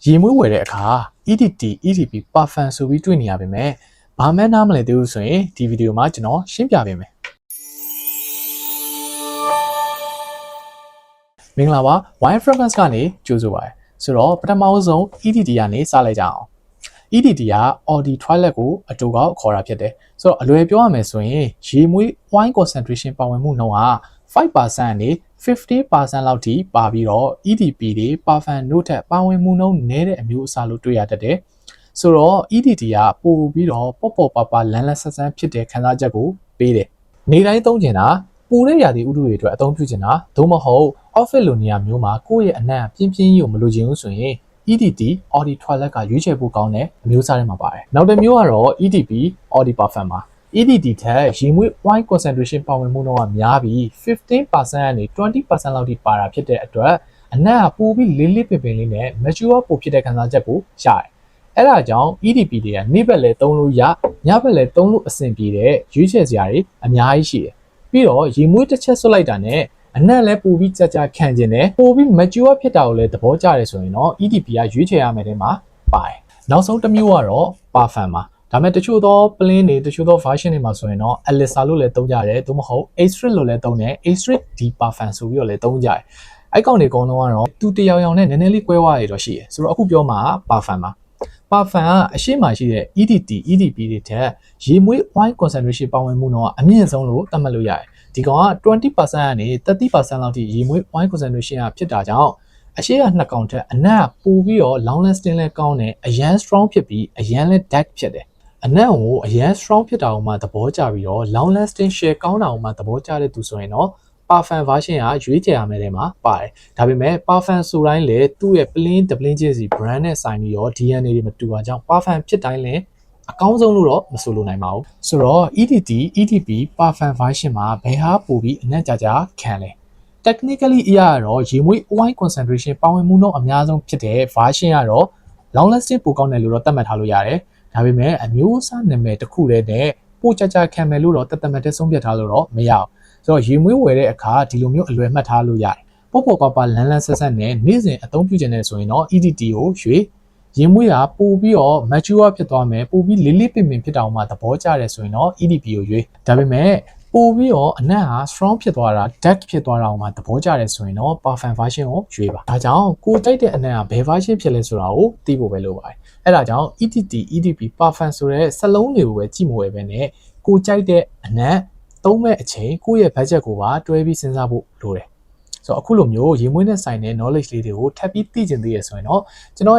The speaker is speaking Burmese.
ရေမွေးဝယ်တဲ့အခါ EDT EDP ပါဖန်ဆိုပြီးတွေ့နေရပါမယ်။ဘာမှနားမလည်သေးဘူးဆိုရင်ဒီဗီဒီယိုမှာကျွန်တော်ရှင်းပြပေးမယ်။မင်္ဂလာပါ Wine Fragrance ကနေကြိုဆိုပါရစေ။ဆိုတော့ပထမဆုံး EDT ကနေစလိုက်ကြအောင်။ EDT က Audi Toilet ကိုအတူကောက်ခေါ်တာဖြစ်တယ်။ဆိုတော့အလွယ်ပြောရမယ်ဆိုရင်ရေမွေး wine concentration ပါဝင်မှုနှုန်းက 5% ကနေ 50% လောက်ထိပါပြီးတော့ EDP တွေ Parfum Note ထက်ပါဝင်မှုနှုန်းနည်းတဲ့အမျိုးအစားလို့တွေ့ရတတ်တယ်။ဆိုတော့ EDT ကပို့ပြီးတော့ပေါ့ပါလန်းဆန်းဖြစ်တဲ့ခံစားချက်ကိုပေးတယ်။နေတိုင်းသုံးကျင်တာပူတဲ့ရာသီဥတုတွေအတွက်အသုံးပြုကျင်တာသို့မဟုတ် office လိုနေရာမျိုးမှာကိုယ့်ရဲ့အနံ့ပြင်းကြီးကိုမလိုချင်ဘူးဆိုရင် EDT Audi Toilet ကရွေးချယ်ဖို့ကောင်းတဲ့အမျိုးအစားတွေမှာပါတယ်။နောက်တစ်မျိုးကတော့ EDP Audi Parfum ပါ။ EDT ထက်ရေမွေး wine concentration ပါဝင်မှုနှုန်းကများပြီး 15% ကနေ 20% လောက်ထိပါတာဖြစ်တဲ့အတွက်အနံ့ကပိုပြီးလေးပင်လေးနဲ့ mature ပိုဖြစ်တဲ့ခံစားချက်ကိုရတယ်။အဲဒါကြောင့် EDP တွေကနေ့ဘက်လည်းသုံးလို့ရညဘက်လည်းသုံးလို့အဆင်ပြေတဲ့ရွေးချယ်စရာတွေအများကြီးရှိတယ်။ပြီးတော့ရေမွေးတစ်ချက်ဆွတ်လိုက်တာနဲ့အနံ့လည်းပိုပြီးကြာခံကျင်တယ်ပိုပြီး mature ဖြစ်တာကိုလည်းသဘောကျတယ်ဆိုရင်တော့ EDP ကရွေးချယ်ရမယ်တဲ့မှာပါတယ်။နောက်ဆုံးတစ်မျိုးကတော့ Parfum ပါဒါပေမဲ့တချို့သော plane တွေတချို့သော version တွေမှာဆိုရင်တော့ Elixir လို့လည်းသုံးကြတယ်သို့မဟုတ် Astrid လို့လည်းသုံးတယ် Astrid D Parfum ဆိုပြီးတော့လည်းသုံးကြတယ်အဲ့ကောင်တွေအကုန်လုံးကတော့သူတယောက်နဲ့နည်းနည်းလေးကွဲသွားရတော့ရှိတယ်ဆိုတော့အခုပြောမှာ Parfum ပါ Parfum ကအရှိမရှိတဲ့ EDT EDP တွေထက်ရေမွေး wine concentration ပါဝင်မှုတော့အမြင့်ဆုံးလို့သတ်မှတ်လို့ရတယ်ဒီကောင်က 20% ကနေ 30% လောက်ထိရေမွေး wine concentration ကဖြစ်တာကြောင့်အရှိကနှစ်ကောင်ထက်အနံ့ပိုပြီးတော့ long lasting လဲကောင်းတယ်အရန် strong ဖြစ်ပြီးအရန်လဲ dark ဖြစ်တယ်အနံ့ကိုအရန် strong ဖြစ်တာကိုမှသဘောကျပြီးတော့ long lasting share ကောင်းတာကိုမှသဘောကျတဲ့သူဆိုရင်တော့ Parfum version ကရွေးချယ်ရမယ်တဲ့မှာပါတယ်ဒါပေမဲ့ Parfum ဆိုတိုင်းလေသူ့ရဲ့ plain ချင်းစီ brand နဲ့ဆိုင်ပြီးတော့ DNA တွေမတူတာကြောင့် Parfum ဖြစ်တိုင်းလဲအကောင်းဆုံးလို့တော့မဆိုလိုနိုင်ပါဘူးဆိုတော့ EDT EDP Parfum version မှာဘယ်ဟာပိုပြီးအနံ့ကြာခံလဲ technically အရာတော့ရေမွေး wine concentration ပါဝင်မှုနှုန်းအများဆုံးဖြစ်တဲ့ version ကတော့ long lasting ပိုကောင်းတယ်လို့တော့သတ်မှတ်ထားလို့ရတယ်ဒါပေမဲ့အမျိုးအစားနာမည်တစ်ခုတည်းနဲ့ပိုကြာခံမယ်လို့တော့တတ်မှတ်တဲ့ဆုံးဖြတ်ထားလို့တော့မရဘူးဆိုတော့ရေမွေးဝယ်တဲ့အခါဒီလိုမျိုးအလွယ်မှတ်ထားလို့ရတယ်ပေါ့ပါလန်းဆက်နဲ့နေ့စဉ်အသုံးပြုခြင်းနဲ့ဆိုရင်တော့ EDT ကိုရွေးရေမွေးကပိုပြီးတော့ mature ဖြစ်သွားမယ်ပိုပြီးလေးပင်ဖြစ်တာမှသဘောကျတယ်ဆိုရင်တော့ EDP ကိုရွေးဒါပေမဲ့ပိုပြီးတော့အနံ့ဟာ strong ဖြစ်သွားတာ dark ဖြစ်သွားတာမှသဘောကျတယ်ဆိုရင်တော့ Parfum version ကိုရွေးပါဒါကြောင့်ကိုကြိုက်တဲ့အနံ့ကဘယ် version ဖြစ်လဲဆိုတာကိုသိဖို့ပဲလိုပါတယ်အဲ့ဒါကြောင့် EDT EDP Parfum ဆိုတဲ့စလုံးတွေကိုပဲကြည့်မဝယ်ပဲနဲ့ကိုကြိုက်တဲ့အနံ့သုံးမဲ့အချိန်ကိုယ့်ရဲ့ budget ကိုပါတွဲပြီးစဉ်းစားဖို့လိုတယ်ဆိုတော့အခုလိုမျိုးရေမွေးနဲ့ဆိုင်တဲ့ knowledge လေးတွေကိုထပ်ပြီးသိကျင်သေးရဆိုရင်တော့ကျွန်တော်ရဲ့